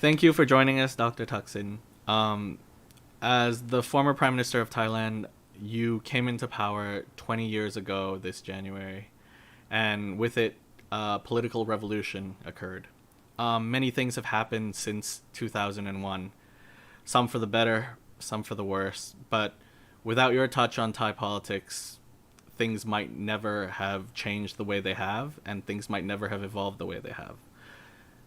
Thank you for joining us, Dr. Thaksin. As the former Prime Minister of Thailand, you came into power 20 years ago this January, and with it, a political revolution occurred. Many things have happened since 2001, some for the better, some for the worse, but without your touch on Thai politics, things might never have changed the way they have, and things might never have evolved the way they have.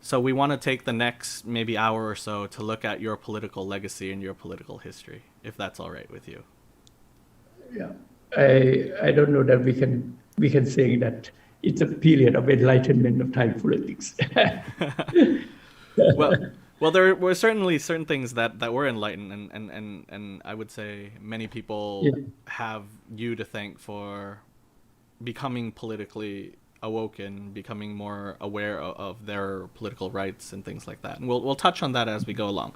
So we want to take the next maybe hour or so to look at your political legacy and your political history, if that's all right with you. Yeah, I don't know that we can say that it's a period of enlightenment of Thai politics. Well, well, there were certainly certain things that were enlightened, and I would say many Yeah, people have you to thank for becoming politically awoken, becoming more aware of their political rights and things like that. And we'll touch on that as we go along.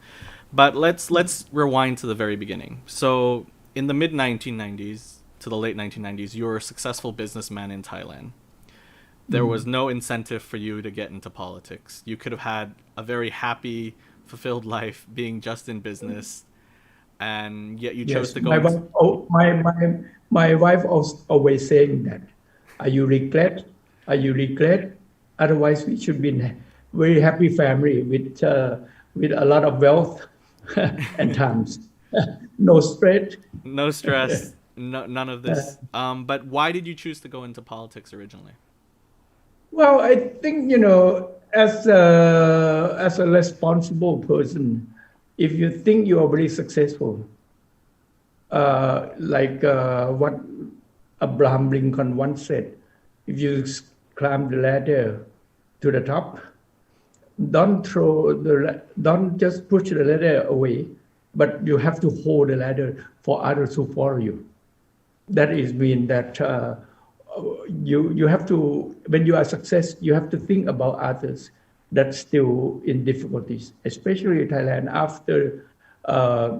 But let's rewind to the very beginning. So in the mid 1990s to the late 1990s, you were a successful businessman in Thailand. There was no incentive for you to get into politics. You could have had a very happy, fulfilled life being just in business, and yet you chose yes. to go My into. wife, oh, my wife always saying that. Are you regret? Are you regret? Otherwise, we should be in a very happy family with a lot of wealth and times. No stress. No stress, no, none of this. But why did you choose to go into politics originally? Well, I think as a responsible person, if you think you are very successful, like what Abraham Lincoln once said, if you climb the ladder to the top, don't just push the ladder away, but you have to hold the ladder for others to follow you. That is mean that you have to, when you are success, you have to think about others that's still in difficulties, especially in Thailand after uh,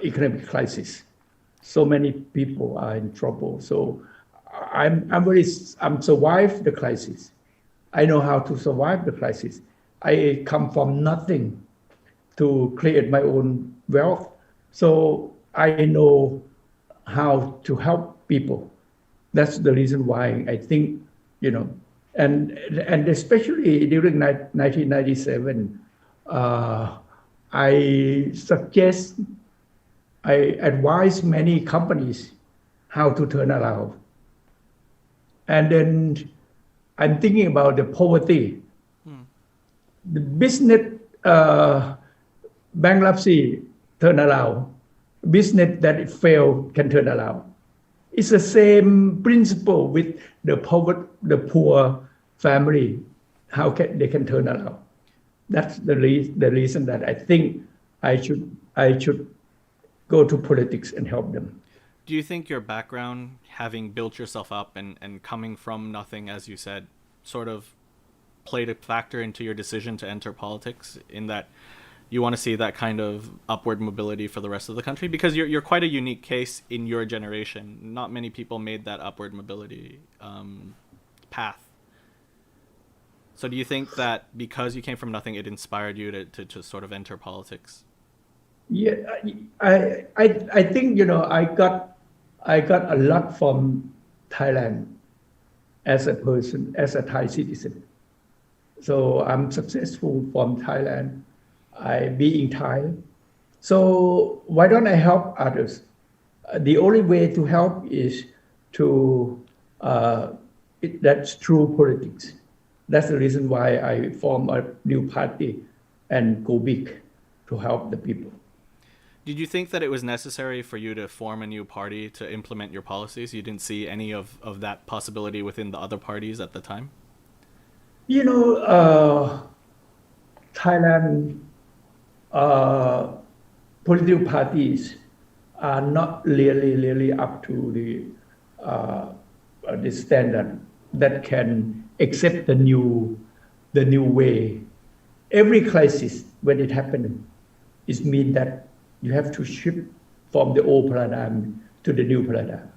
economic crisis. So many people are in trouble. So I'm survived the crisis. I know how to survive the crisis. I come from nothing to create my own wealth. So I know how to help people. That's the reason why I think, you know, and especially during 1997, uh, I suggest, I advise many companies how to turn around. And then I'm thinking about the poverty, Hmm. the business uh, bankruptcy turn around, business that it failed can turn around. It's the same principle with the poor family. How can they can turn around? That's the reason that I think I should go to politics and help them. Do you think your background, having built yourself up and coming from nothing, as you said, sort of played a factor into your decision to enter politics in that you want to see that kind of upward mobility for the rest of the country? Because you're quite a unique case in your generation. Not many people made that upward mobility path. So do you think that because you came from nothing, it inspired you to sort of enter politics? Yeah, I think I got a lot from Thailand as a person, as a Thai citizen. So I'm successful from Thailand. I being Thai. So why don't I help others? The only way to help is to that's through politics. That's the reason why I form a new party and go big to help the people. Did you think that it was necessary for you to form a new party to implement your policies? You didn't see any of that possibility within the other parties at the time? You know, Thailand uh, political parties are not really up to the standard that can accept the new way. Every crisis when it happens, it means that you have to shift from the old paradigm to the new paradigm.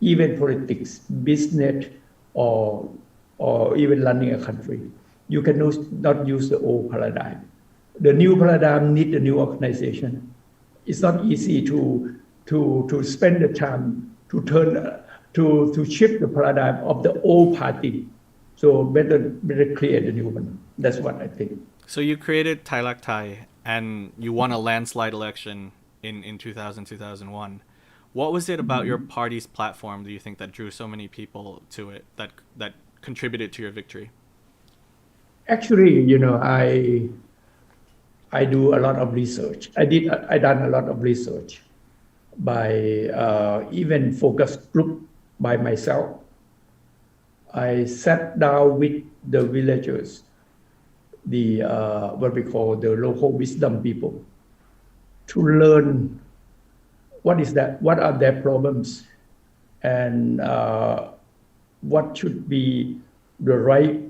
Even politics, business, or or even running a country. you can not use the old paradigm. The new paradigm need the new organization. It's not easy to spend the time to turn to shift the paradigm of the old party. So better create a new one. That's what I think. So you created Thai Lak Thai and you won a landslide election in 2000, 2001. What was it about your party's platform, do you think, that drew so many people to it, that contributed to your victory? Actually, I do a lot of research. I done a lot of research by even focus group by myself. I sat down with the villagers, the what we call the local wisdom people, to learn what are their problems, and what should be the right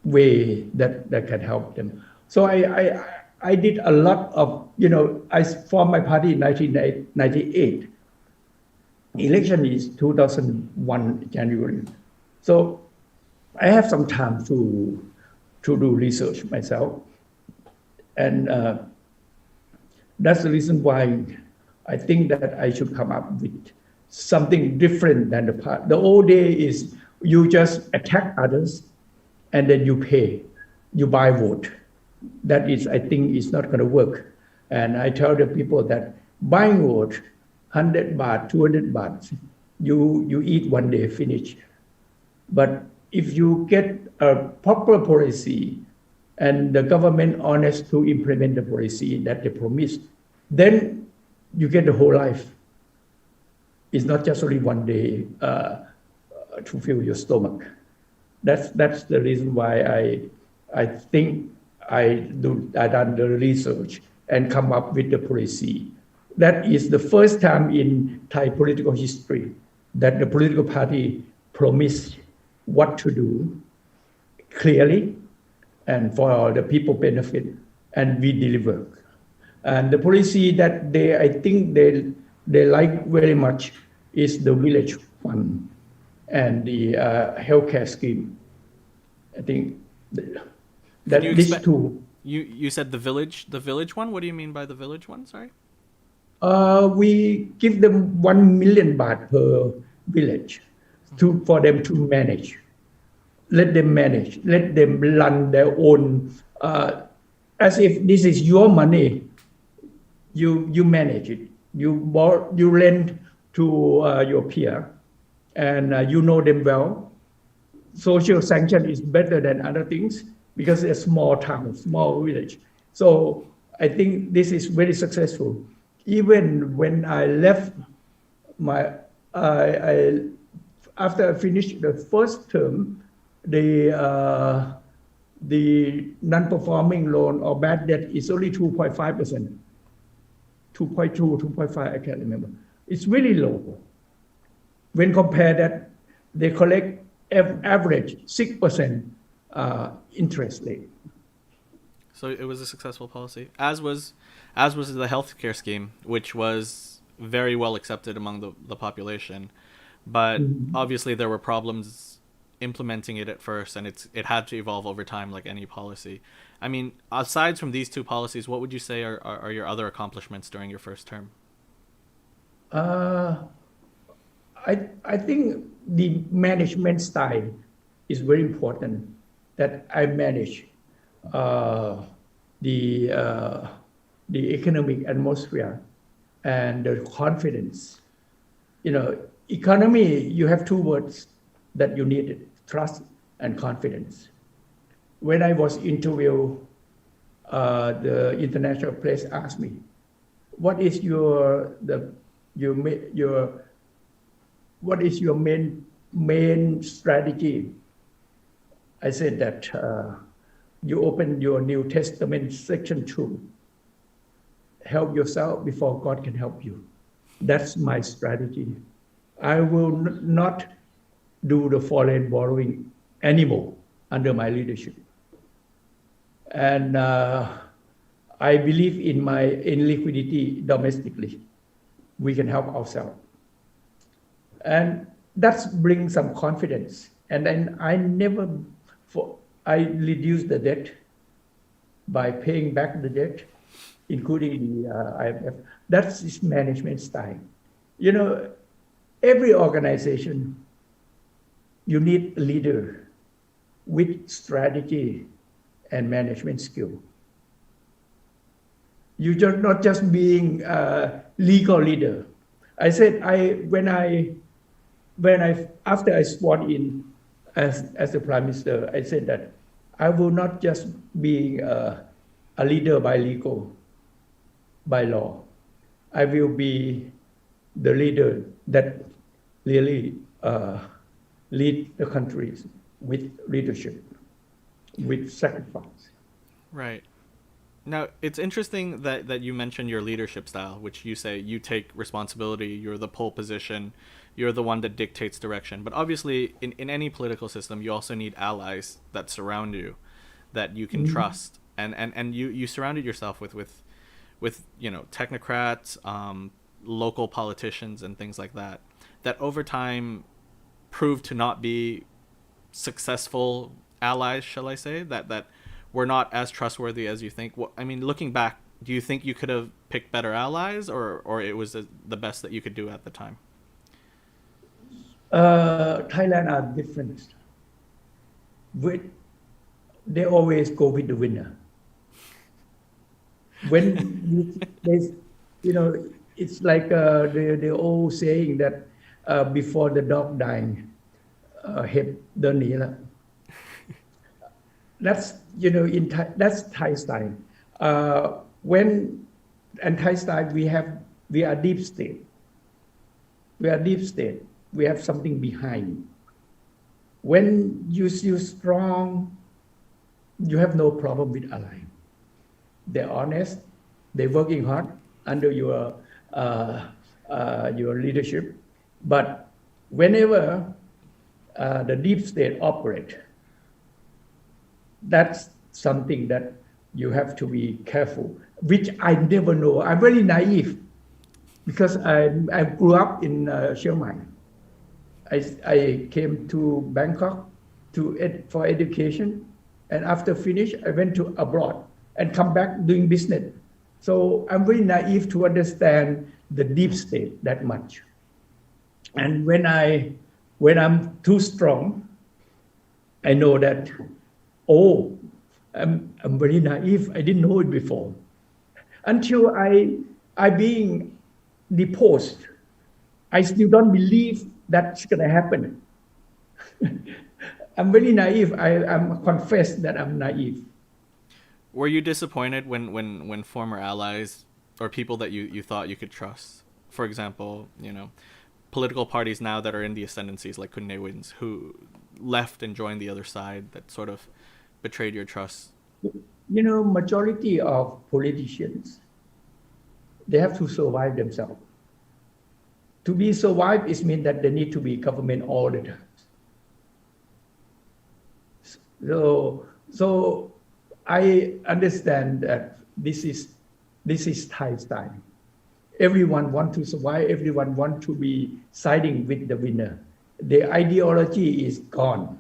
way that can help them. So I did a lot of, I formed my party in 1998. Election is 2001 January. So I have some time to do research myself. And that's the reason why I think that I should come up with something different than the past. The old day is you just attack others and then you pay, you buy vote. That is, I think, is not going to work. And I tell the people that buying vote, 100 baht, 200 baht, you eat one day, finish. But if you get a proper policy and the government honest to implement the policy that they promised, then you get the whole life. It's not just only one day to fill your stomach. That's the reason why I think I done the research and come up with the policy. That is the first time in Thai political history that the political party promised what to do clearly and for the people benefit, and we deliver. And the policy that I think they like very much is the village fund and the healthcare scheme. I think that these two. You said the village one? What do you mean by the village one? Sorry. We give them 1 million baht per village for them to manage. Let them manage. Let them run their own, as if this is your money. You manage it. You lend to your peer, and you know them well. Social sanction is better than other things because it's a small town, small village. So I think this is very successful. Even when I left after I finished the first term, the non-performing loan or bad debt is only 2.5%, 2.2, 2.5, I can't remember. It's really low. When compared that, they collect average 6% interest rate. So it was a successful policy, as was the healthcare scheme, which was very well accepted among the population. But obviously there were problems implementing it at first, and it had to evolve over time like any policy. I mean, aside from these two policies, what would you say are your other accomplishments during your first term? I think the management style is very important, that I manage the economic atmosphere and the confidence. Economy, you have two words that you need: trust and confidence. When I was interviewed, the international press asked me, "What is your main strategy?" I said that you open your New Testament section 2. Help yourself before God can help you. That's my strategy. I will not do the foreign borrowing anymore under my leadership. And I believe in liquidity domestically. We can help ourselves. And that brings some confidence. And then I never I reduced the debt by paying back the debt, including the IMF. That's his management style. You know, every organization, you need a leader with strategy and management skill. You just not just being a legal leader. I said when I after I sworn in as the prime minister, I said that I will not just be a leader by legal, by law. I will be the leader that really lead the countries with leadership, with sacrifice. Right. Now, it's interesting that you mentioned your leadership style, which you say you take responsibility, you're the pole position, you're the one that dictates direction. But obviously, in any political system, you also need allies that surround you, that you can trust. And you surrounded yourself with technocrats, local politicians, and things like that, that over time proved to not be successful allies, shall I say, that were not as trustworthy as you think. I mean, looking back, do you think you could have picked better allies, or it was the best that you could do at the time? Thailand are different. They always go with the winner. When it's like the old saying that before the dog dying, head the knee. That's that's Thai style. And Thai style, we are deep state. We are deep state. We have something behind. When you strong, you have no problem with ally. They're honest. They're working hard under your leadership. But whenever the deep state operate, that's something that you have to be careful, which I never know. I'm very naive because I grew up in Chiang Mai. I came to Bangkok for education, and after finish, I went to abroad and come back doing business. So I'm very naive to understand the deep state that much. And when I'm too strong, I know that, I'm very naive. I didn't know it before. Until I being deposed, I still don't believe that's gonna happen. I'm very naive. I'm confess that I'm naive. Were you disappointed when former allies or people that you thought you could trust, for example, political parties now that are in the ascendancies like Khun Wins, who left and joined the other side, that sort of betrayed your trust? Majority of politicians, they have to survive themselves. To be survived is mean that they need to be government all the time. So I understand that this is Thai style. Everyone want to survive. Everyone want to be siding with the winner. The ideology is gone.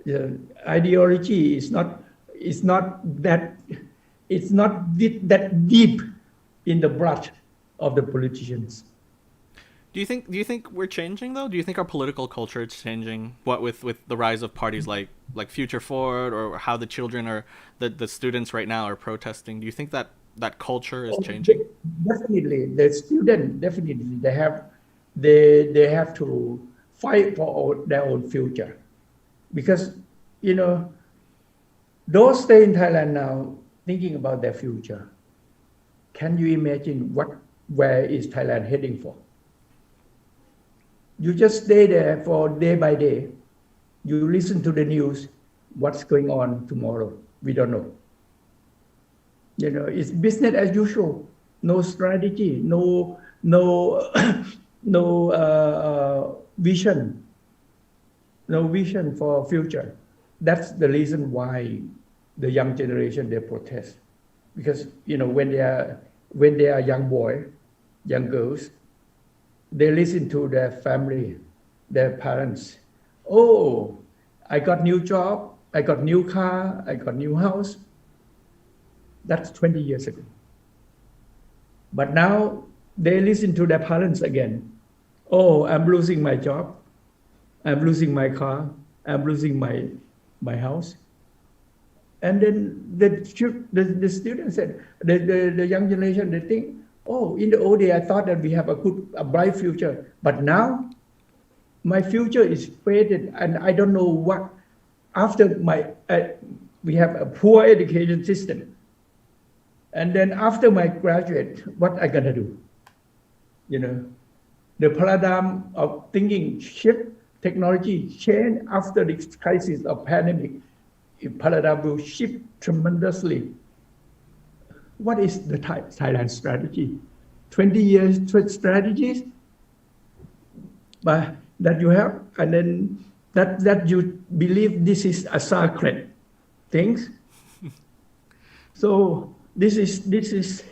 The ideology is not that deep in the blood of the politicians. Do you think we're changing though? Do you think our political culture is changing? What with the rise of parties like Future Forward, or how the children or the students right now are protesting? Do you think that culture is changing? Definitely, the student definitely they have to fight for their own future, because those stay in Thailand now thinking about their future. Can you imagine where is Thailand heading for? You just stay there for day by day. You listen to the news. What's going on tomorrow? We don't know. It's business as usual. No strategy. No vision. No vision for future. That's the reason why the young generation, they protest, because when they are young boy, young girls, they listen to their family, their parents. I got new job. I got new car, I got new house. That's 20 years ago. But now they listen to their parents again. Oh, I'm losing my job. I'm losing my car. I'm losing my house. And then the students said, the young generation, they think, oh, in the old day, I thought that we have a bright future. But now my future is faded and I don't know what, after we have a poor education system. And then after my graduate, what I gonna do? You know, the paradigm of thinking shift, technology change after the crisis of pandemic. Paradigm will shift tremendously. What is the Thailand strategy? 20 years strategies but that you have, and then that you believe this is a sacred things. So this is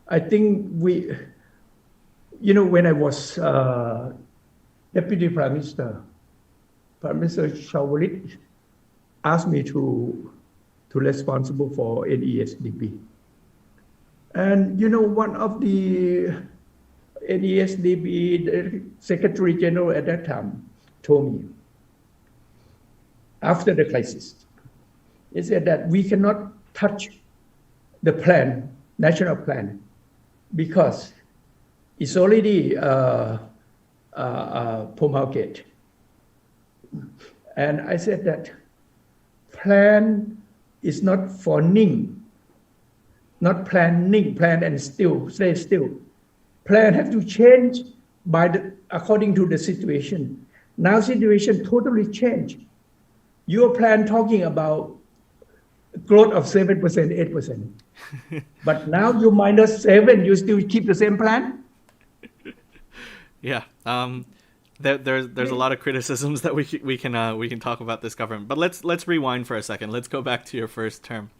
I think when I was Deputy Prime Minister Shinawatra asked me to responsible for NESDP. And one of the NESDP, the Secretary General at that time, told me, after the crisis, he said that we cannot touch the plan, national plan, because it's already promulgated. And I said that plan is not for Ning, not planning, plan and still, stay still. Plan have to change according to the situation. Now situation totally changed. Your plan talking about growth of 7%, 8%. But now you -7, you still keep the same plan? Yeah. There's a lot of criticisms that we can talk about this government. But let's rewind for a second. Let's go back to your first term.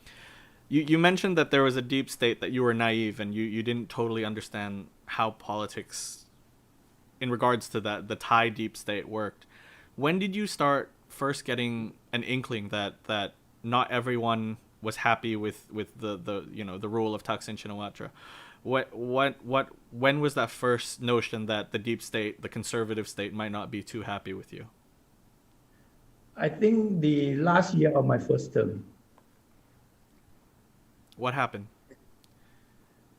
You mentioned that there was a deep state, that you were naive and you didn't totally understand how politics, in regards to the Thai deep state, worked. When did you start first getting an inkling that not everyone was happy with the rule of Thaksin Shinawatra? When was that first notion that the deep state, the conservative state, might not be too happy with you? I think the last year of my first term. What happened?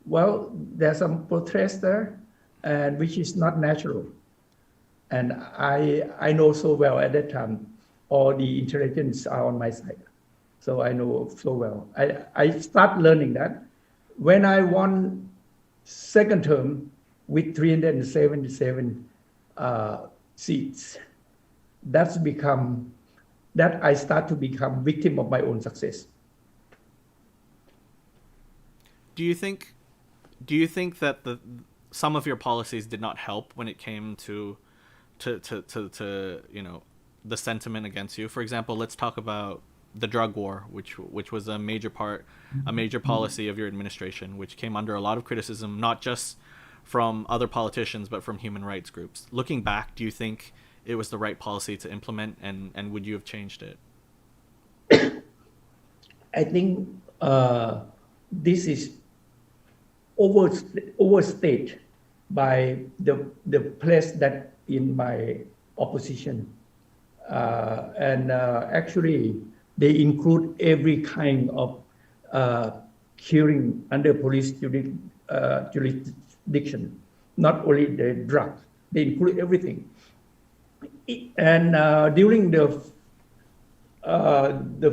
Well, there's some protester, and which is not natural. And I know so well at that time, all the intelligence are on my side. So I know so well. I start learning that when I won second term with 377 seats. I start to become victim of my own success. Do you think that some of your policies did not help when it came to the sentiment against you? For example, let's talk about the drug war, which was a major policy of your administration, which came under a lot of criticism, not just from other politicians, but from human rights groups. Looking back, do you think it was the right policy to implement, and would you have changed it? I think this is overstated by the place that in my opposition, and actually they include every kind of killing under police jurisdiction, not only the drugs. They include everything. And during the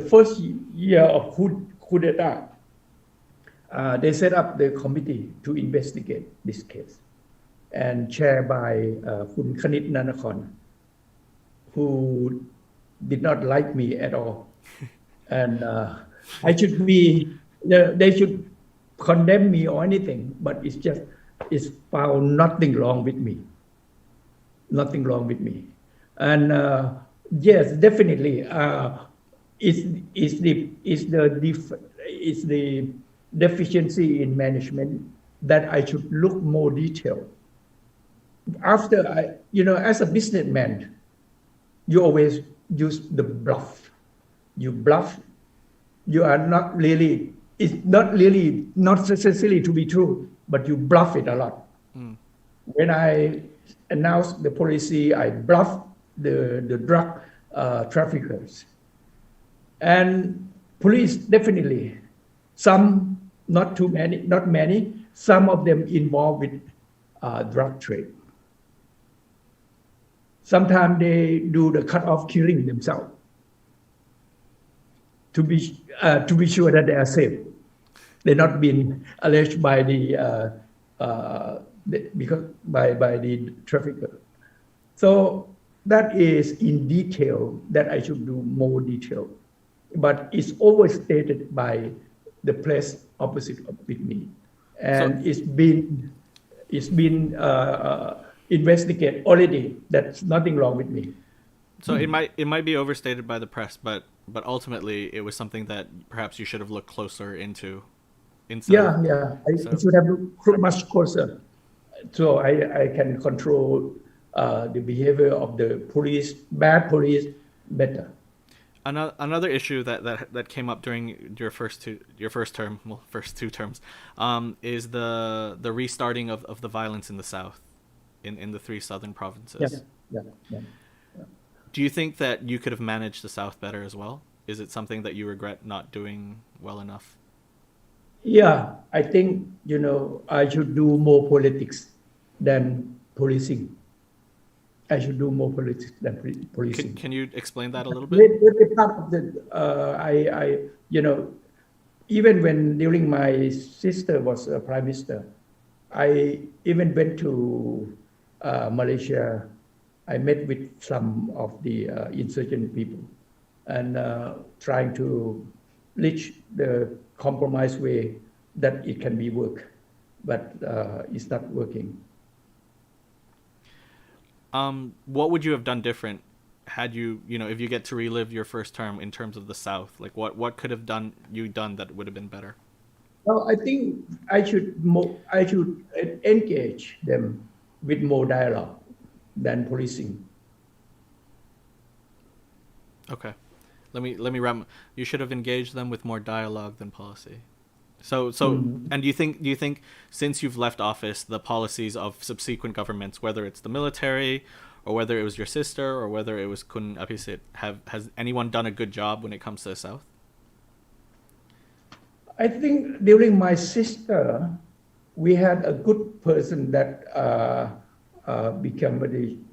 first year of coup d'etat, they set up the committee to investigate this case, and chaired by Khun Khanit Nanakorn, who did not like me at all. And they should condemn me or anything, but it's found nothing wrong with me. Nothing wrong with me. And yes, definitely, it's the deficiency in management that I should look more detailed. After as a businessman, you always use the bluff. you bluff. You are not really. It's not really not necessarily to be true, but you bluff it a lot. When I announced the policy, I bluffed the drug traffickers. And police definitely, some, not too many, not many, some of them involved with drug trade. Sometimes they do the cut-off killing themselves to be sure that they are safe. They're not being alleged by because by the trafficker. So that is in detail that I should do more detail, but it's overstated by the press opposite with me, and it's been investigated already. That's nothing wrong with me. So it might be overstated by the press, but ultimately it was something that perhaps you should have looked closer into. I should have looked much closer, so I can control the behavior of the police, bad police, better. Another issue that came up during your first two terms, is the restarting of the violence in the South, in the three southern provinces. Yeah. Do you think that you could have managed the South better as well? Is it something that you regret not doing well enough? Yeah, I think I should do more politics than policing. I should do more politics than policing. Can you explain that a little bit? Part of the, even when during my sister was a prime minister, I even went to Malaysia. I met with some of the insurgent people and trying to reach the compromise way that it can be work, but it's not working. What would you have done different had you if you get to relive your first term in terms of the South? Like what could have done that would have been better? Well, I think I should engage them with more dialogue than policing. Okay, let me wrap. You should have engaged them with more dialogue than policy. So and do you think since you've left office, the policies of subsequent governments, whether it's the military or whether it was your sister or whether it was Kun Apisit, has anyone done a good job when it comes to the South? I think during my sister, we had a good person that became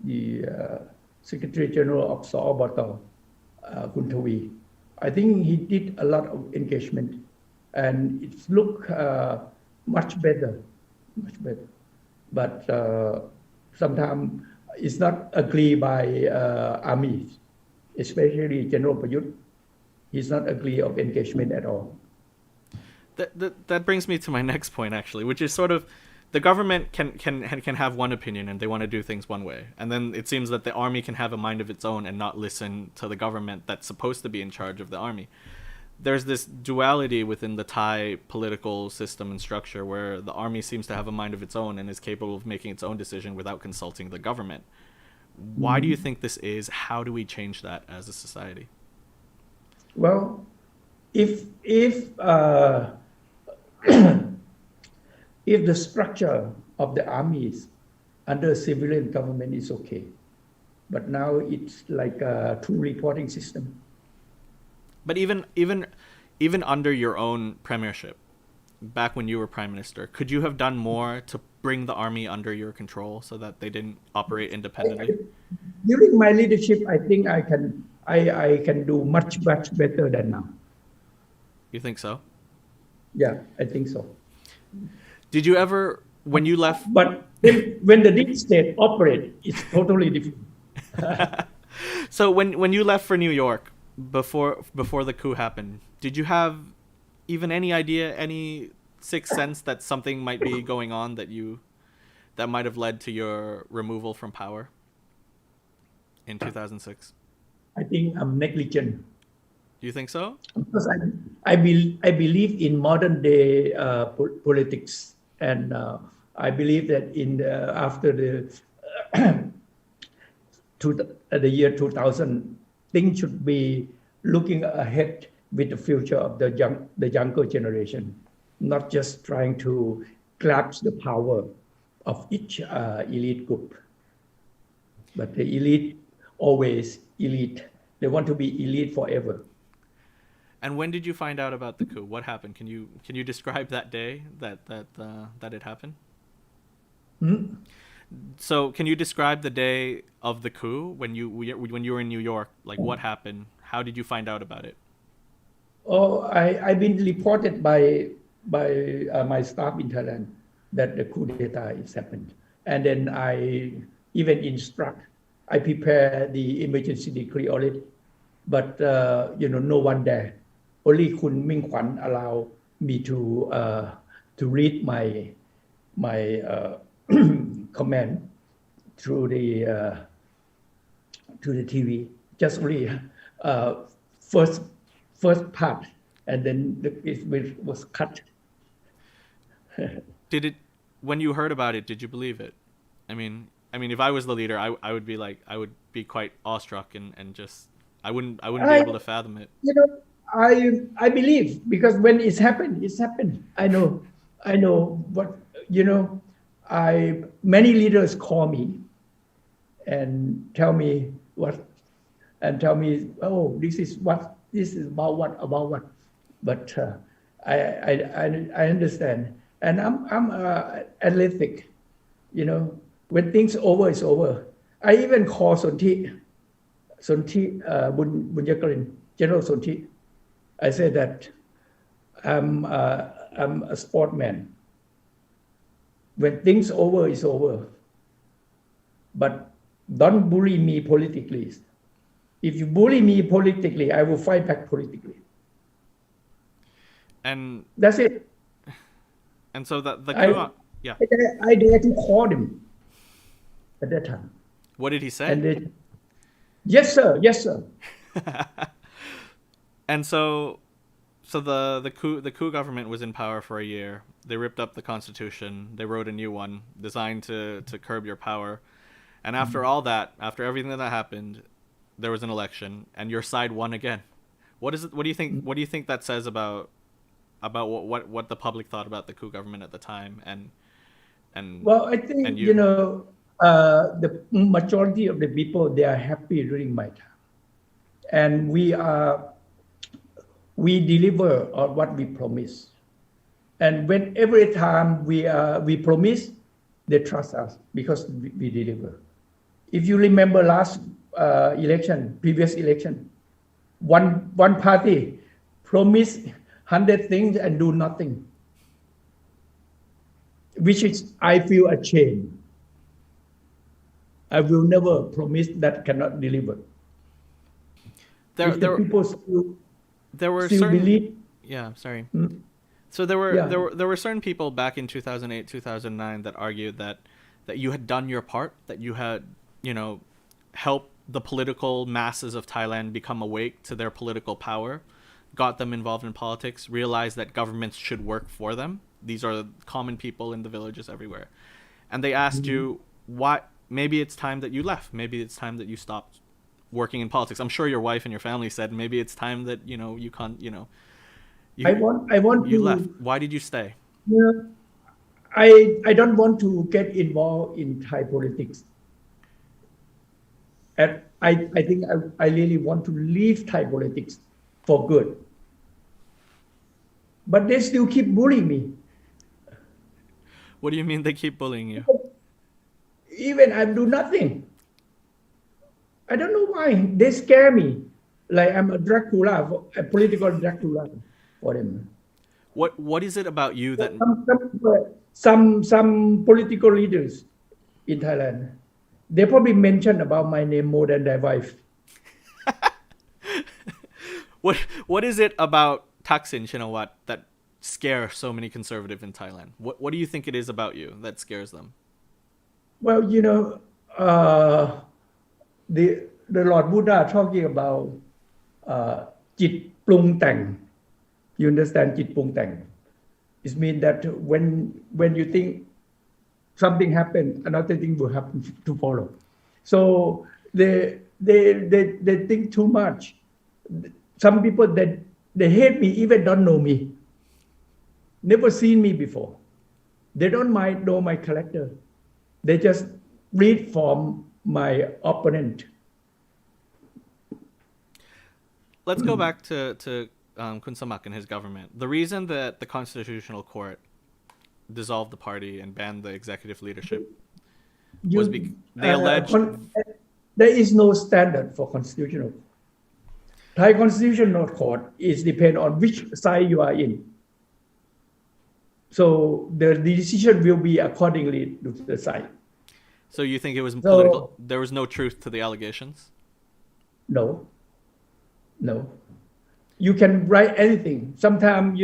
the Secretary General of Saobato, Kun Tawi. I think he did a lot of engagement, and it looked much better. But sometimes it's not agreed by armies, especially General Prayut. He's not agree of engagement at all. That brings me to my next point, actually, which is sort of the government can have one opinion and they want to do things one way, and then it seems that the army can have a mind of its own and not listen to the government that's supposed to be in charge of the army. There's this duality within the Thai political system and structure where the army seems to have a mind of its own and is capable of making its own decision without consulting the government. Why do you think this is? How do we change that as a society? Well, if if the structure of the armies under civilian government is okay, but now it's like a two reporting system. But even under your own premiership, back when you were prime minister, could you have done more to bring the army under your control so that they didn't operate independently? During my leadership, I think I can do much better than now. You think so? Yeah, I think so. Did you ever, when you left? But when the deep state operate, it's totally different. So when you left for New York before the coup happened, did you have even any idea, any sixth sense that something might be going on that might have led to your removal from power in 2006? I think I'm negligent. Do you think so? Because I believe in modern day politics, and I believe that after the year 2000, things should be looking ahead with the future of the younger generation, not just trying to grasp the power of each elite group. But the elite always elite. They want to be elite forever. And when did you find out about the coup? What happened? Can you describe that day that it happened? Hmm? So can you describe the day of the coup when you were in New York? Like what happened? How did you find out about it? Oh, I've been reported by my staff in Thailand that the coup d'etat is happened, and then I even instruct. I prepare the emergency decree already, but no one there. Only Kun Ming Kwan allow me to read my command through the TV. Just only uh, first first part, and then it was cut. Did it when you heard about it, did you believe it? I mean if I was the leader, I would be like I would be quite awestruck and just I wouldn't be I able to fathom it. you know I believe because when it's happened. I know what you know. I Many leaders call me and tell me oh, this is about what. But I understand, and I'm athletic. When things over is over. I even call Sonthi Bunyakarin, General Sonthi. I say that I'm a sportman. When things over is over, but don't bully me politically. If you bully me politically, I will fight back politically. And That's it. and so the I coup, yeah. I dare to call him at that time, What did he say? and they, yes sir. And so the coup government was in power for a year. They ripped up the constitution. They wrote a new one designed to curb your power. And after all that, after everything that happened, there was an election, and your side won again. What is it? What do you think? What do you think that says about what the public thought about the coup government at the time and Well, I think and you? the majority of the people, they are happy during my time, and we deliver on what we promise. And when every time we promise, they trust us because we deliver. If you remember last previous election, one party promised 100 things and do nothing, which is I feel ashamed. I will never promise that cannot deliver. There If the there people there were still certain believe, yeah, sorry. So there were yeah. there were certain people back in 2008, 2009 that argued that you had done your part, that you had, helped the political masses of Thailand become awake to their political power, got them involved in politics, realized that governments should work for them. These are common people in the villages everywhere. And they asked you, why maybe it's time that you left. Maybe it's time that you stopped working in politics. I'm sure your wife and your family said maybe it's time that, you can't, you I want you left. to, Why did you stay? you know, I don't want to get involved in Thai politics. And I think I really want to leave Thai politics for good. But they still keep bullying me. What do you mean they keep bullying you? Even I do nothing. I don't know why. They scare me. Like I'm a Dracula, a political Dracula for them. What is it about you that Some political leaders in Thailand, they probably mention about my name more than their wife. what is it about Thaksin Shinawatra that scares so many conservatives in Thailand? What do you think it is about you that scares them? Well, the Lord Buddha talking about จิตปรุงแต่ง You understand จิตปรุงแต่ง? It means that when you think something happened, another thing will happen to follow. So they think too much. some people that they hate me even don't know me, never seen me before. They don't mind know my character. They just read from my opponent. Let's go back to Kun Samak and his government. The reason that the Constitutional Court dissolved the party and banned the executive leadership was because they alleged there is no standard for constitutional. Thai Constitutional Court is depend on which side you are in. So the decision will be accordingly to the side. So you think it was political? There was no truth to the allegations? No. You can write anything. Sometimes,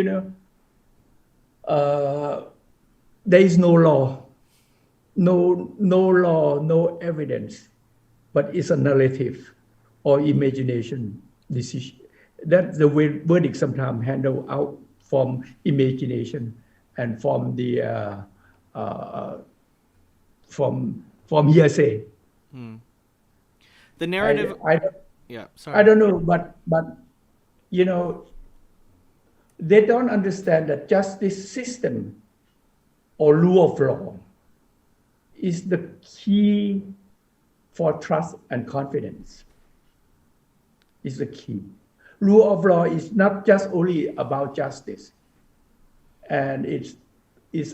there is no law, no law, no evidence, but it's a narrative or imagination decision. That's the way verdict sometimes handle out from imagination and from the from hearsay. The narrative. I don't know, but they don't understand that justice system or rule of law is the key for trust and confidence. Is the key. Rule of law is not just only about justice, and it's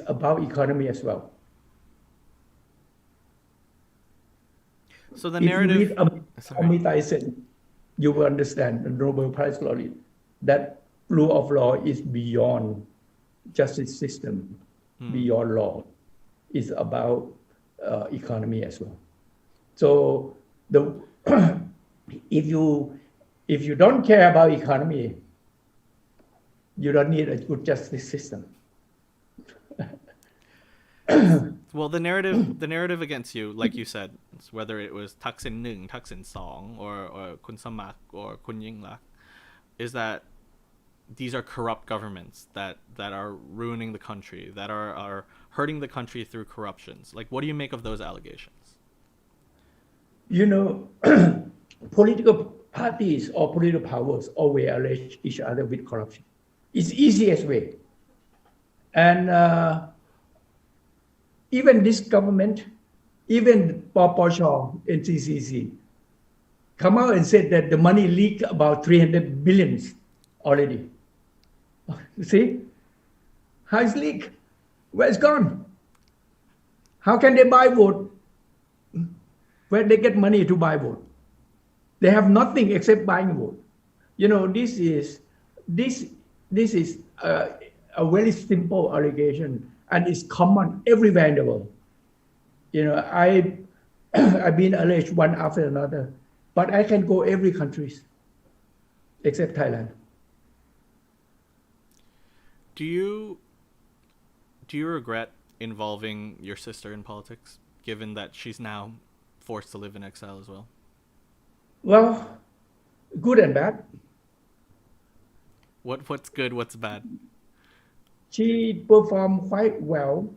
about economy as well. So the narrative. If you read Amit Tyson, you will understand the Nobel Prize laureate that rule of law is beyond justice system, beyond law. It's about economy as well. So if you don't care about economy, you don't need a good justice system. Well, the narrative against you, like you said, whether it was Thaksin 1, Thaksin 2, or Kun Samak or Kun Yingluck, is that these are corrupt governments that are ruining the country, that are hurting the country through corruptions. Like, what do you make of those allegations? Political parties or political powers always allege each other with corruption. It's the easiest way. And even this government, even Paul NCCC, come out and said that the money leaked about 300 billions already. You see? How is leaked? Where it's gone? How can they buy vote? Where they get money to buy vote? They have nothing except buying vote. This is a very simple allegation, and it's common everywhere in the world. I've been alleged one after another, but I can go every country except Thailand. Do you regret involving your sister in politics, given that she's now forced to live in exile as well? Well, good and bad. What's good? What's bad? She performed quite well,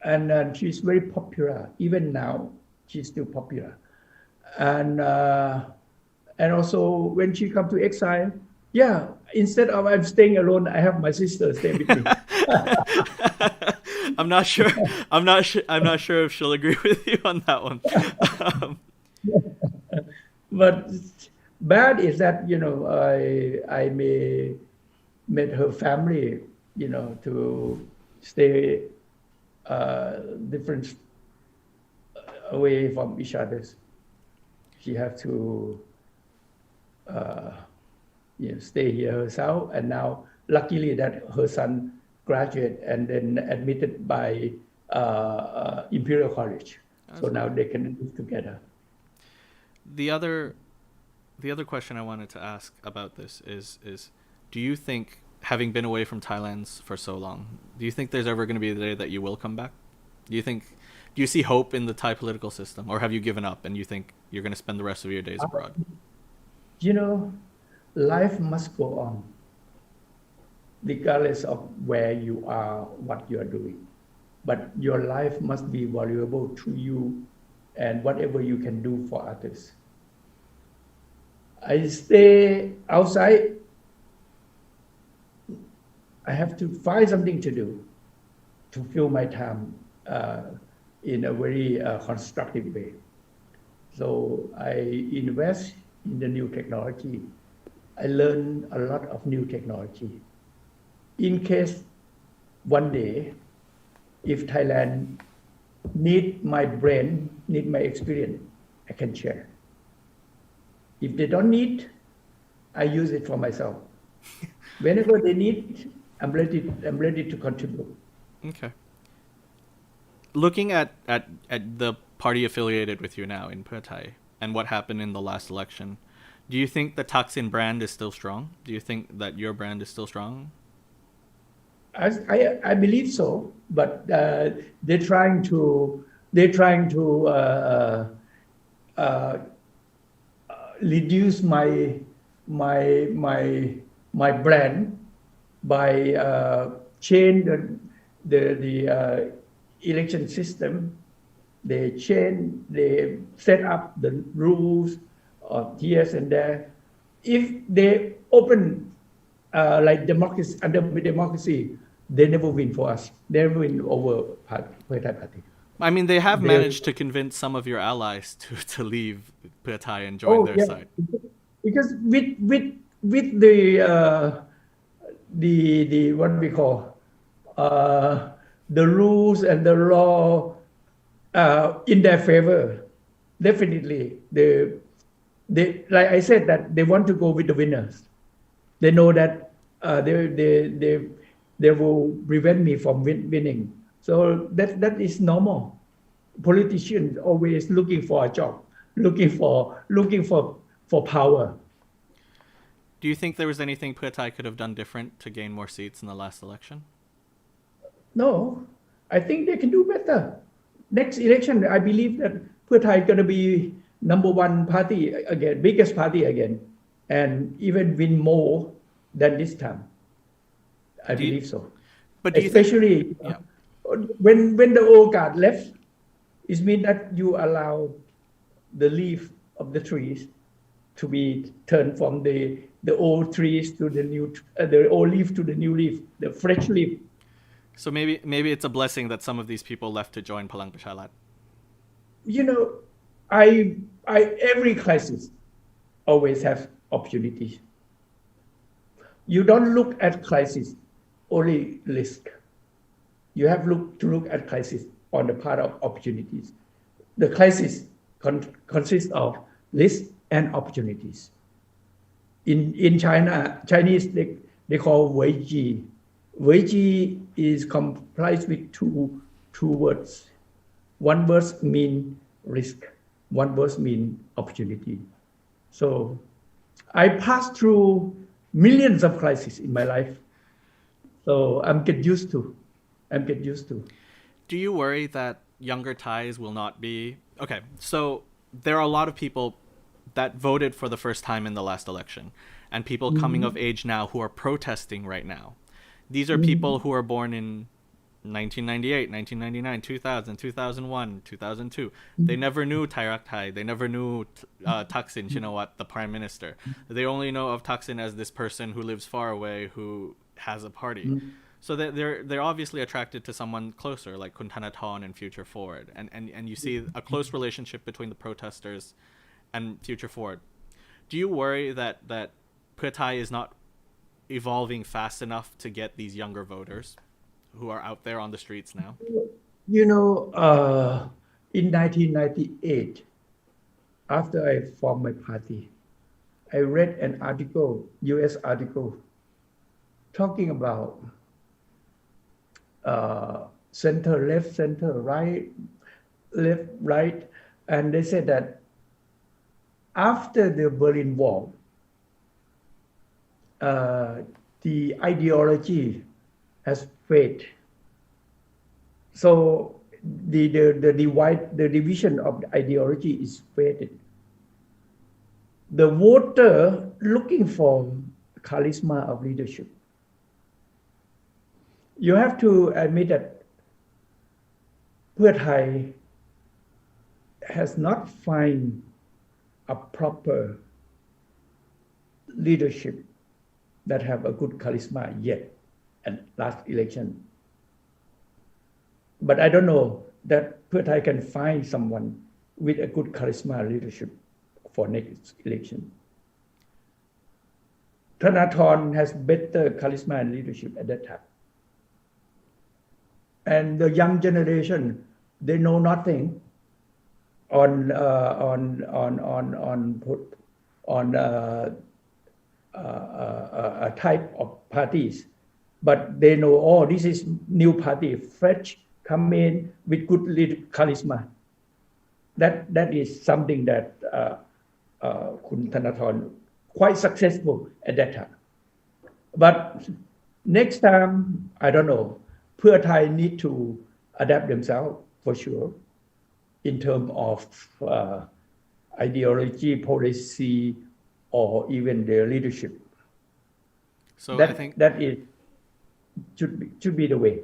and she's very popular. Even now, she's still popular. And also, when she come to exile, instead of I'm staying alone, I have my sister stay with me. I'm not sure if she'll agree with you on that one. But bad is that I may met her family to stay different away from each other. She have to stay here herself, and now luckily that her son graduated and then admitted by Imperial College. So now they can live together. The other question I wanted to ask about this is do you think, having been away from Thailand for so long, do you think there's ever going to be a day that you will come back? Do you see hope in the Thai political system, or have you given up and you think you're going to spend the rest of your days abroad? Life must go on, regardless of where you are, what you are doing. But your life must be valuable to you and whatever you can do for others. I stay outside. I have to find something to do to fill my time in a very constructive way. So I invest in the new technology. I learn a lot of new technology. In case one day, if Thailand need my brain, need my experience, I can share. If they don't need, I use it for myself. Whenever they need, I'm ready to contribute. Okay. Looking at the party affiliated with you now in Pheu Thai and what happened in the last election, do you think the Thaksin brand is still strong? Do you think that your brand is still strong? I believe so, but they're trying to uh, reduce my my my brand by change the election system. They set up the rules of here and there. If they open like democracy, under democracy, they never win for us. They never win over Pheu Thai party. I mean, they have They, managed to convince some of your allies to leave Pheu Thai and join oh their yeah, side. because with the what we call the rules and the law in their favor, definitely they like I said that they want to go with the winners. They know that they will prevent me from winning. So that is normal. Politicians always looking for a job, looking for power. Do you think there was anything Pheu Thai could have done different to gain more seats in the last election? No, I think they can do better. Next election, I believe that Pheu Thai going to be number one party again, biggest party again, and even win more than this time. I Do you, believe so. but do you think? Especially Yeah. when the old guard left, it means that you allow the leaf of the trees to be turned from the old trees to the old leaf to the new leaf, the fresh leaf. So maybe it's a blessing that some of these people left to join Palang Pracharat. You know, I every crisis always have opportunities. You don't look at crisis only risk. You have to look at crisis on the part of opportunities. The crisis consists of risk and opportunities. In China, Chinese they call Wei Ji. Wei Ji is comprised with two words. One word mean risk. One word mean opportunity. So I passed through millions of crises in my life. So I'm get used to. Do you worry that younger Thais will not be okay? So there are a lot of people that voted for the first time in the last election, and people coming of age now who are protesting right now. These are people who are born in 1998, 1999, 2000, 2001, 2002. They never knew Thairak Thai. They never knew Thaksin Shinawatra, the prime minister. They only know of Thaksin as this person who lives far away, who has a party. So they're obviously attracted to someone closer, like Kun Thanathorn and Future Forward. And you see a close relationship between the protesters and Future Forward. Do you worry that Pheu Thai is not evolving fast enough to get these younger voters who are out there on the streets now? You know, in 1998, after I formed my party, I read an article, U.S. article, talking about center left, center right, left right, and they said that after the Berlin Wall, the ideology has faded. So the division of the ideology is faded. The voter looking for charisma of leadership. You have to admit that Pheu Thai has not found a proper leadership that have a good charisma yet at last election. But I don't know that Pheu Thai can find someone with a good charisma leadership for next election. Thanathorn has better charisma and leadership at that time. And the young generation, they know nothing on a type of parties, but they know, oh, this is new party, fresh, come in with good charisma. That is something that Kun Thanathorn quite successful at that time. But next time, I don't know, Pheu Thai need to adapt themselves for sure in terms of ideology, policy, or even their leadership. So that, I think that is should be the way.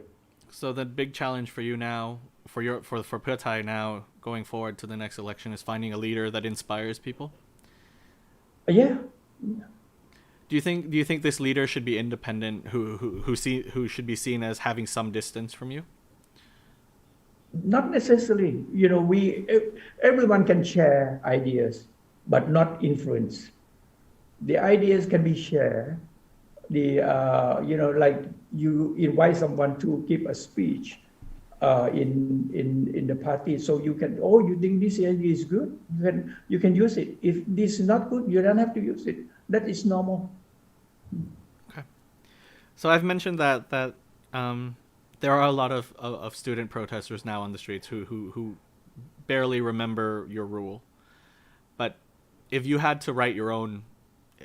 so. The big challenge for you now, for Pheu Thai now going forward to the next election, is finding a leader that inspires people. Yeah. Do you think this leader should be independent, who should be seen as having some distance from you? Not necessarily. Everyone can share ideas, but not influence. The ideas can be shared. Like you invite someone to give a speech in the party, so you can. Oh, you think this idea is good? You can use it. If this is not good, you don't have to use it. That is normal. Okay. So I've mentioned that there are a lot of student protesters now on the streets who barely remember your rule. But if you had to write your own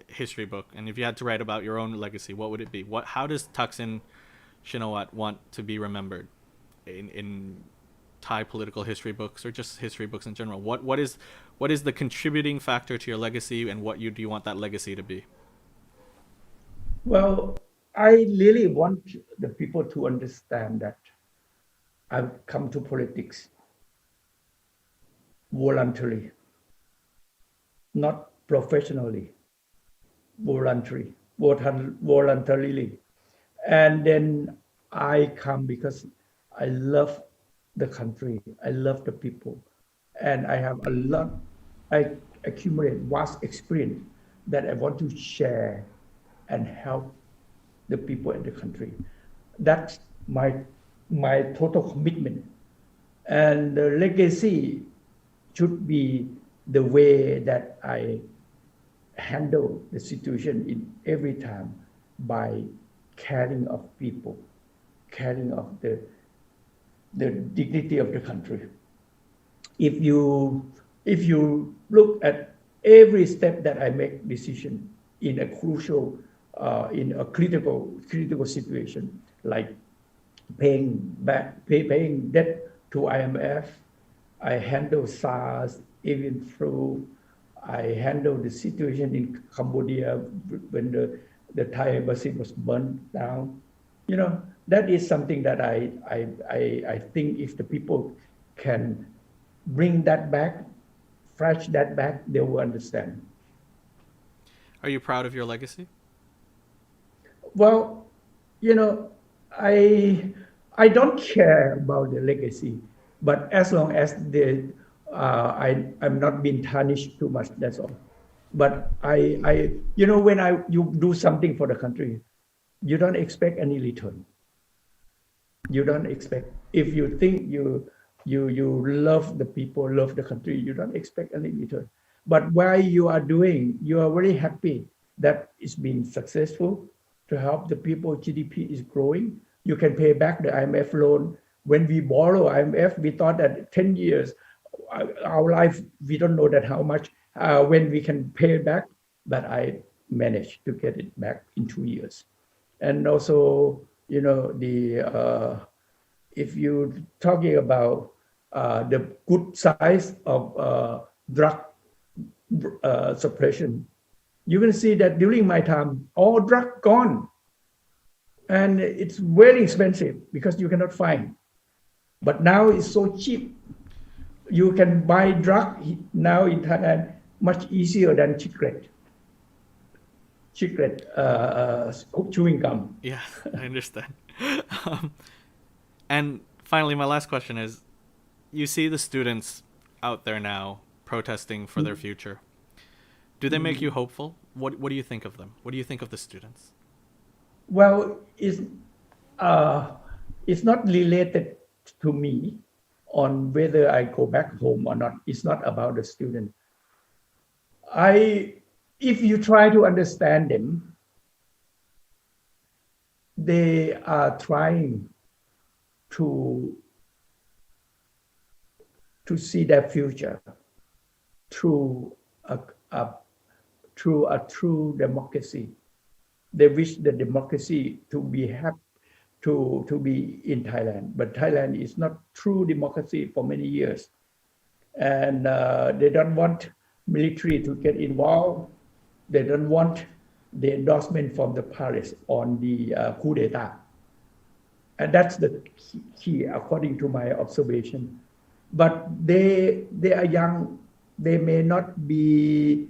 history book, and if you had to write about your own legacy, what would it be? How does Thaksin Shinawatra want to be remembered in Thai political history books, or just history books in general? What is the contributing factor to your legacy, and do you want that legacy to be? Well, I really want the people to understand that I've come to politics voluntarily, not professionally, voluntarily. And then I come because I love the country, I love the people, and I have I accumulate vast experience that I want to share and help the people in the country. That's my total commitment. And the legacy should be the way that I handle the situation in every time by caring of people, caring of the dignity of the country. If you look at every step that I make decision in a crucial, in a critical situation, like paying debt to IMF, I handle SARS, avian flu, I handle the situation in Cambodia when the Thai embassy was burned down. That is something that I think if the people can bring that back, flash that back, they will understand. Are you proud of your legacy? Well, I don't care about the legacy, but as long as I'm not being tarnished too much, that's all. But when you do something for the country, you don't expect any return. You don't expect. If you think you love the people, love the country, you don't expect any return. But while you are doing, you are very happy that it's been successful to help the people. GDP is growing. You can pay back the IMF loan. When we borrow IMF, we thought that 10 years, our life, we don't know that how much, when we can pay it back, but I managed to get it back in 2 years. And also, if you're talking about the good size of drug suppression, you will see that during my time, all drug gone. And it's very expensive because you cannot find. But now it's so cheap. You can buy drug now in Thailand much easier than cigarette. cigarette, chewing gum. Yeah, I understand. um, and finally, my last question is: you see the students out there now protesting for their future. Do they make you hopeful? What do you think of them? What do you think of the students? Well, uh, it's not related to me on whether I go back home or not. It's not about the student. If you try to understand them, they are trying to see their future through a through a true democracy. They wish the democracy to be to be in Thailand, but Thailand is not true democracy for many years, and they don't want military to get involved. They don't want the endorsement from the palace on the coup d'état, and that's the key according to my observation. But they are young. They may not be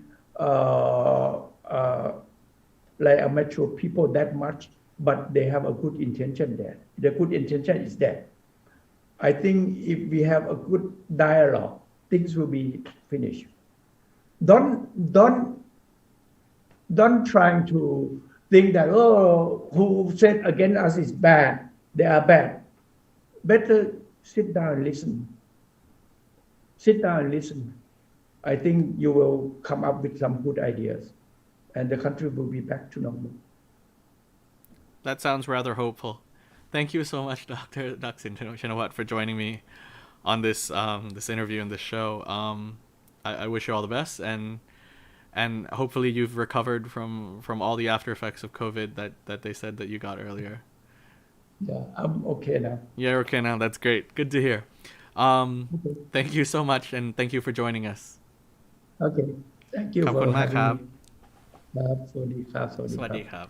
like a mature people that much, but they have a good intention there. The good intention is there. I think if we have a good dialogue, things will be finished. Don't trying to think that who said against us is bad. They are bad. Better sit down and listen. Sit down and listen. I think you will come up with some good ideas, and the country will be back to normal. That sounds rather hopeful. Thank you so much, Dr. Thaksin Shinawatra, for joining me on this interview and this show. I wish you all the best, and hopefully you've recovered from all the after effects of COVID that they said that you got earlier. Yeah, I'm okay now. Yeah, okay now. That's great. Good to hear. Okay. Thank you so much, and thank you for joining us. Okay. Thank you ขอบ for คุณมากค having รับ me ครับสวัสดีครับสวัส ส ดี วัส ครั ดี บ ครับ